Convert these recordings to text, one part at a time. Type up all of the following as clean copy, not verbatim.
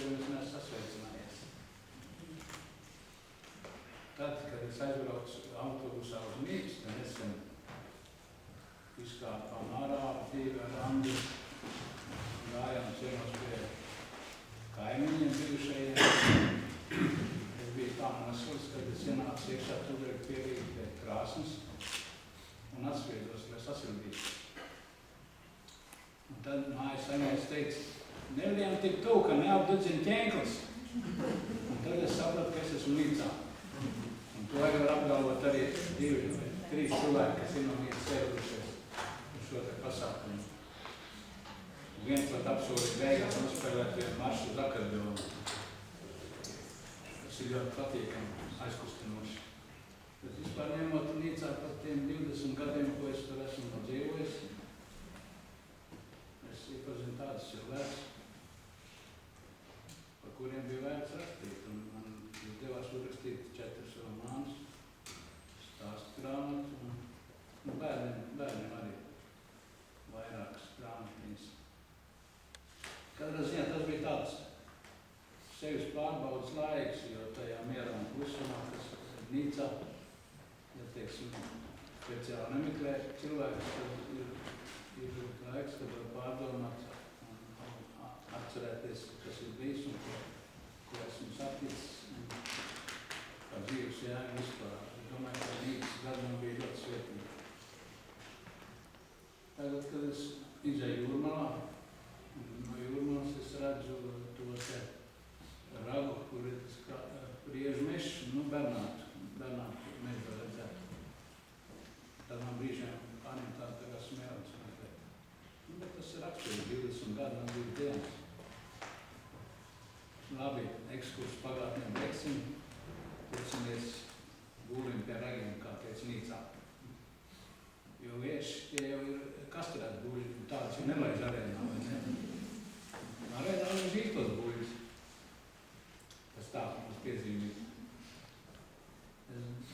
kuriem mēs sasveicinājies. Tad, kad es aizbraucu autobusā uz Mīgas, tad nesen izkāpām ārā ar Andi, gājām ciemos pie kaimiņiem bijušajiem. Es biju tā nosils, kad es ienācu iekšā tūlīt pierīt pie krāsnes un atsviedos, lai sasildītu. Un tad mājas saimnieks teica, nevienam tik tuvu, ka neapdedzina ķēnklis. Un tad es sapratu, ka es esmu Mīgā. Un to var apgalvot arī 2 vai 3 cilvēki, kas ir no Mīgas sēdušies uz šo te pasākumu. Viens pat apsolīja beigās nospēlēt maršu uz akordeonu. Tas ir ļoti patīkami, aizkustinoši. Bet vispār ņemot Nīcā par tiem 20 gadiem, ko es tur esmu nodzīvojis, es iepazinu tādus cilvēkus, par kuriem bija vērts rakstīt. Un man izdevās uzrakstīt 4 romānus, stāstu grāmatu un bērniem arī vairākas grāmatiņas. Katrā ziņā tas bija tāds sevis pārbaudas laiks, jo tajā mierā un klusumā, kas Nīcā, ja teiksim, speciāli nemeklē cilvēkus, tad ir laiks, kad var pārdomāt un atcerēties, kas ir bijis un ko esmu saticis un kā dzīves jēga vispār. Es domāju, ka Nīcas gadi man bija ļoti svētīgi. Tagad, kad es izēju Jūrmalā, no Jūrmalas es redzu to te ragu, kur ir tas priežu mešs, Bernātu mežu redzēt. Tad man brīžiem pārņem tā kā smēles mazliet. Bet tas ir aktuāli, 20 gadi, man 2 dienas. Labi, ekskurs pagātnē beigsim, tiecimies gūlim pie ragiem, kā teica Nīcā. Jo vieši tie jau ir kastrēti guļi, tāds jau nelaiž arēnā, vai ne? Arēnā ir žītos guļus. Tas tā mums piezīmīt. Es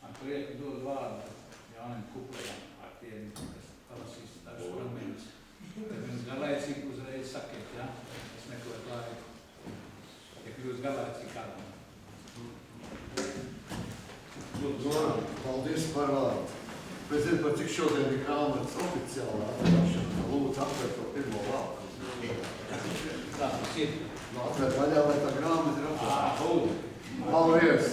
ar prieku dodu vārdu Jānim Kuplējam, ar tiem, kas palasīs dažus fragmentus. Tad mums garlaicīgi uzreiz sakiet, ja? Es meklēt laiku. Ja kļūst garlaicīgi kādam. Paldies par vārdu. Es zinu, par cik šodien ir grāmatas oficiālā atvērt, lūdzu atvērt to pirmo vārdu. Tā, tas ir. Atvērt vaļā, lai tā grāmata ir atvērt. Paldies!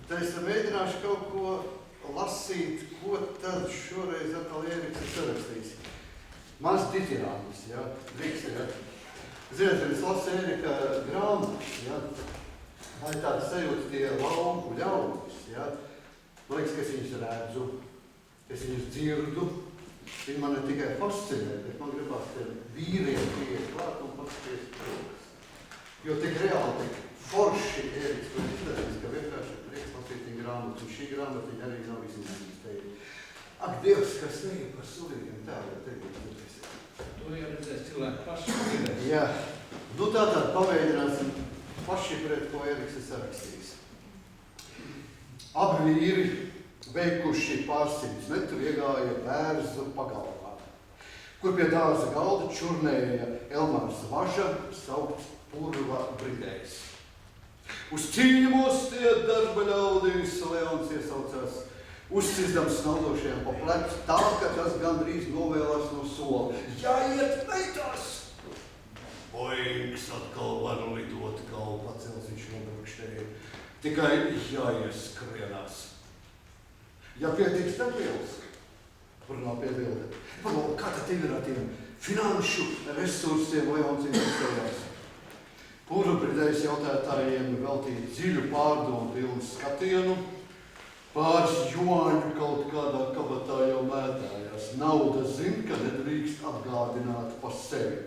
Te es mēģināšu kaut ko lasīt, ko tad šoreiz atkal Ēriks ir sarakstījis. Mans diķirānis, ja? Riks, ja? Ziniet, kad es lasu Ērika grāmatas, ja? Tā ir tāda sajūta tie lauku ļaudis, ja? Man liekas, ka es viņus redzu, es viņus dzirdu. Viņi man ne tikai fascinē, bet man gribās tie vīriem pieiet klāt un paskaties rokas. Jo tik reāli, tik forši Ēriks to izdarījis, ka vienkārši ir prieks lasīt viņa grāmatas, un šī grāmatiņa arī nav izņēmums tevi. Ak, Dievs, kas neir par sulīgiem tēviem tevi redzēsies. To jau redzēs cilvēki paši. Jā. Nu tātad pamēģināsim paši pret, ko Ēriks ir sarakstījis. Abi vīri, veikuši pārsimtus metru, iegāja Bērzu pagalmā, kur pie dārza galda čurnēja Elmārs Važa, saukts Purva Bridējs. Uz cīņu mostie darba ļaudīs, Leons iesaucās, uzcizdams snaudošajiem pa plecu, tā, ka tas gandrīz novēlās no sola. Jāiet meitās! Boings atkal var lidot, galvu pacels viņš nobrukštēja. Tikai jāieskrienās. Ja pietiks neviels, var nav piebildi. Pagalvo, kā tad ir ar tiem finanšu resursiem Leons investējās? Purva Bridējs jautājotājiem veltīja dziļu pārdomu pilnu skatienu. Pāris juāņu kaut kādā kabatā jau mētājās. Nauda zin, ka nedrīkst atgādināt pa sevi.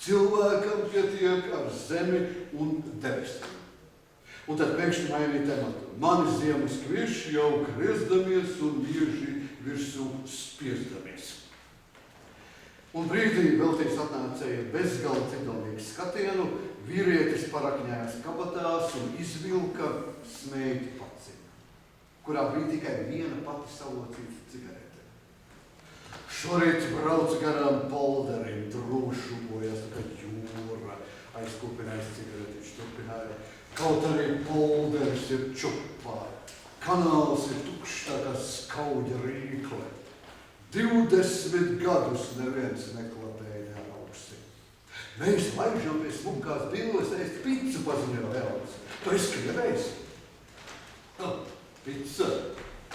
Cilvēkam pietiek ar zemi un debesīm. Un tad pēkšņi mainīja tematu. Mani ziemas kviši jau griezdamies un bieži virsū spiezdamies. Un brīdī veltīs atnācēja bezgalīgi cidomīgu skatienu, vīrietis parakņājās kabatās un izvilka smēķi pacina, kurā bija tikai viena pati salocīta cigarete. Šorīt braucu garām polderim, droši bojas, tā kā jūra. Aizkūpinājis cigaretiņš, turpināja. Kaut arī polderis ir čupā. Kanāls ir tukšs tā kā skauģa rīkle. 20 gadus neviens neklapēja neaugsi. Mēs laižam pie smukās billes ēst picu, paziņoja Leons. Tu esi Pica.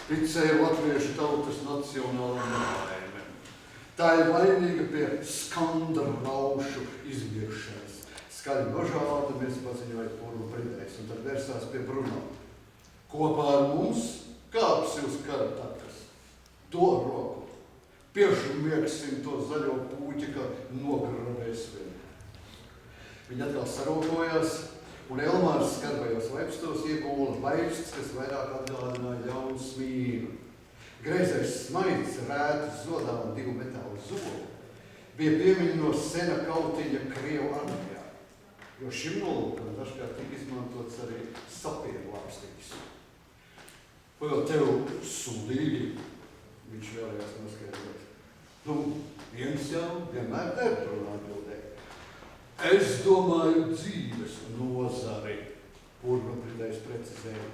Pica ir latviešu tautas nacionālā nelaime. Tā ir laimīga pie skandraušu izmiršanas. Skaļi nožādamies, paziņoja Purva Bridējs, un tad versās pie Bruno. Kopā ar mums kāpsi uz kara takas. To roku. Piešumieksim to zaļo pūķi, ka nograbēs viņu. Viņi atkal sarokojās, un Elmārs skarbajos lepstos iegūla vaipsts, kas vairāk atgādināja ļaunu smīnu. Greizais smaids, rētas zodā un 2 metāla zoli bija piemiņa no sena kautiņa Krievu armijā, jo šim nolūkam dažkārt tika izmantots arī sapieru lāpstīgs. Vēl tev sūdīgi, viņš vēlējās noskaidrot. Viens jau vienmēr der, runā atbildēja. Es domāju dzīves nozari, Purva Bridējs precizēja.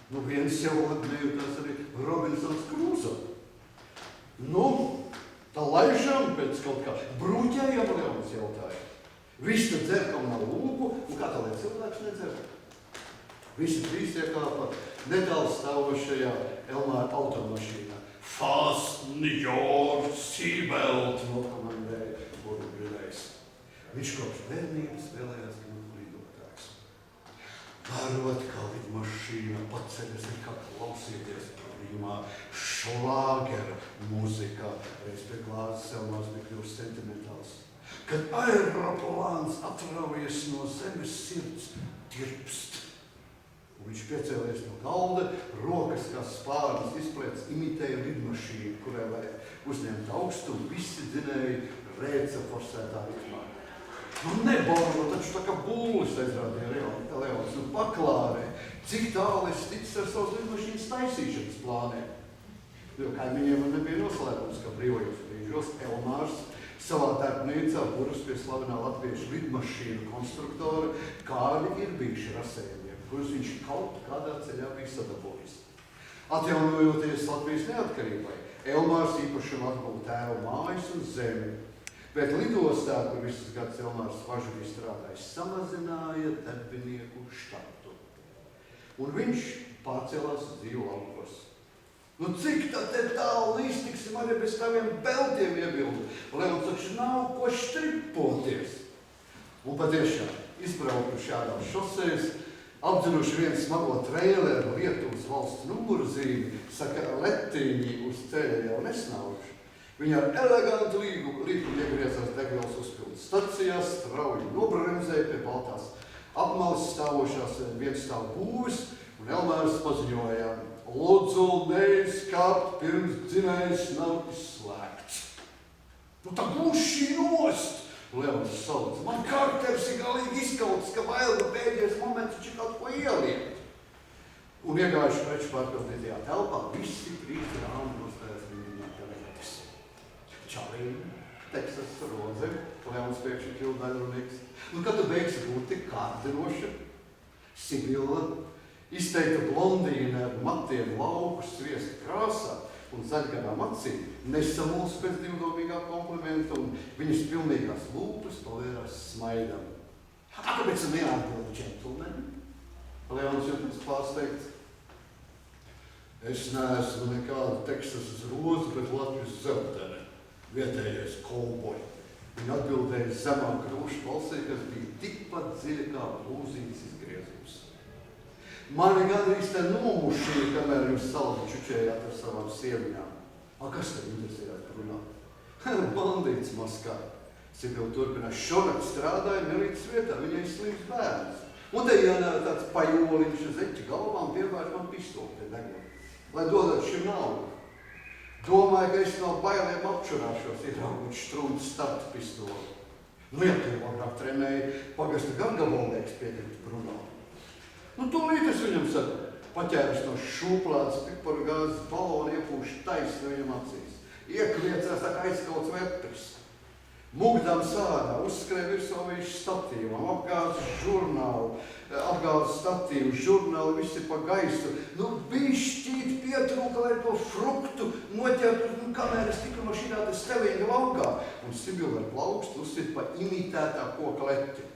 Viens jau atmējotās arī Robinsons Krūzo. Tā laižam pēc kaut kā brūķējam, Leons jautāja. Viss te dzer kaut nav lūgu, un kā tā lai cilvēks nedzer? Visi 3 iekāpa netālu stāvošajā Elmāra automašīnā. Fasten your seatbelt, nokomandēja Purva Bridējs. Viņš kopš bērnības vēlējās būt lidotāks. Varot, kā lidmašīna paceļas ir kā klausīties primā šlāgera muzikā. Reiz pie glāzes Elmārs bija kļūst sentimentāls. Kad aeroplāns atraujas no zemes, sirds tirpst. Un viņš piecēlies no galda, rokas kā spārnas izplēc imitēja lidmašīnu, kurai vajag uzņemt augstu, un visi dzinēja rēca forsētā ritmā. Nebalvo, taču tā kā būlis aizrādīja Leons, paklārē, cik tālu es ticis ar savas lidmašīnas taisīšanas plāniem. Jo kaimiņiem man nebija noslēpums, ka brīvajos brīžos Elmārs savā darbnīcā buras pie slavenā latviešu lidmašīnu konstruktora, kādi ir bijuši rasējumiem, kurus viņš kaut kādā ceļā bija sadabojis. Atjaunojoties Latvijas neatkarībai, Elmārs īpašumu atguva tēva mājas un zemi, bet lidostā, kur visus gadus Elmārs Važurī strādājis, samazināja darbinieku štatu. Un viņš pārcēlās uz dzīvu laukos. Cik tad te tālu līstiksim arī bez taviem beltiem iebildu? Leons taču nav ko štripoties. Un patiešām, izbraukuši ārās šosejas, apdzinuši vienu smago treileru Lietuvas valsts numurzīmi, saka, letiņi uz ceļa jau nesnauši. Viņi ar elegantu līkumu iegriezās degvielas uzpildes stacijās, strauji nobremzēja pie baltās apmalas stāvošās vienstāvu būvis, un Elmārs paziņoja: Lūdzu, neizkāpt, pirms dzinējs nav izslēgts. Tā gluši nost! Leons sauc. Man karters ir galīgi izkauts, ka vailga pēdējais moments viņš kaut ko ieliet. Un iegājuši preču pārpildītajā telpā, visi 3 rāmi nostājās viņu telefotis. Čalīna, Teksas roze, Leons pēkšņi kļuva daļrunīgs. Kad tu beigsi būt tik kārdinoša, Sibila, izteikta blondīne ar matiem lauku sviesta krāsā un zaļgarām acīm, nesamuls pēc divdomīgā komplimenta, un viņas pilnīgās lūpas pavērās smaidam. Kāpēc neatbildi džentlmeni? Leons jūtas pārsteigts. Es neesmu nekāda Teksasas roze, bet Latvijas zeltene, vietējais kolboļi. Viņa atbildēja zemā krūšu balsī, kas bija tikpat dziļa kā blūzītes izgriezums. Mani gandrīz te nomušīja, kamēr jūs saldi čučējāt ar savām sieviņām. Kas tev interesējāt par runāt? Bandīts maskā. Sibila turpinās, šonakt strādāja milītas vietā, viņai slims bērns. Un te jānēra tāds pajoliņš uz eķi galvām pievērš man pistoli te degli, lai dodot šim naudu. Domāju, ka es no bailēm apčurāšos, ieraugot štrūdu startu pistoli. Ja tev agrāk trenēja, pagasta gargabolnieks piekrita Bruno. Tūlīt es viņam saku, paķēras no šūplādes piparu gāzes balonu iepūšu taisni viņam acīs. Iekliecās tā kā aizkauts vepris. Mugdams ārā, uzskrēja virsū viņš statīvam, apgāza žurnālu, apgāza statīvu, žurnāli visi pa gaisu. Nu, bišķīt pietrūka, lai to fruktu noķertu, kamēr es tiku no šitā te stelinga laukā. Un Sibila ar plaukstu uzsit pa imitētā koka leķi.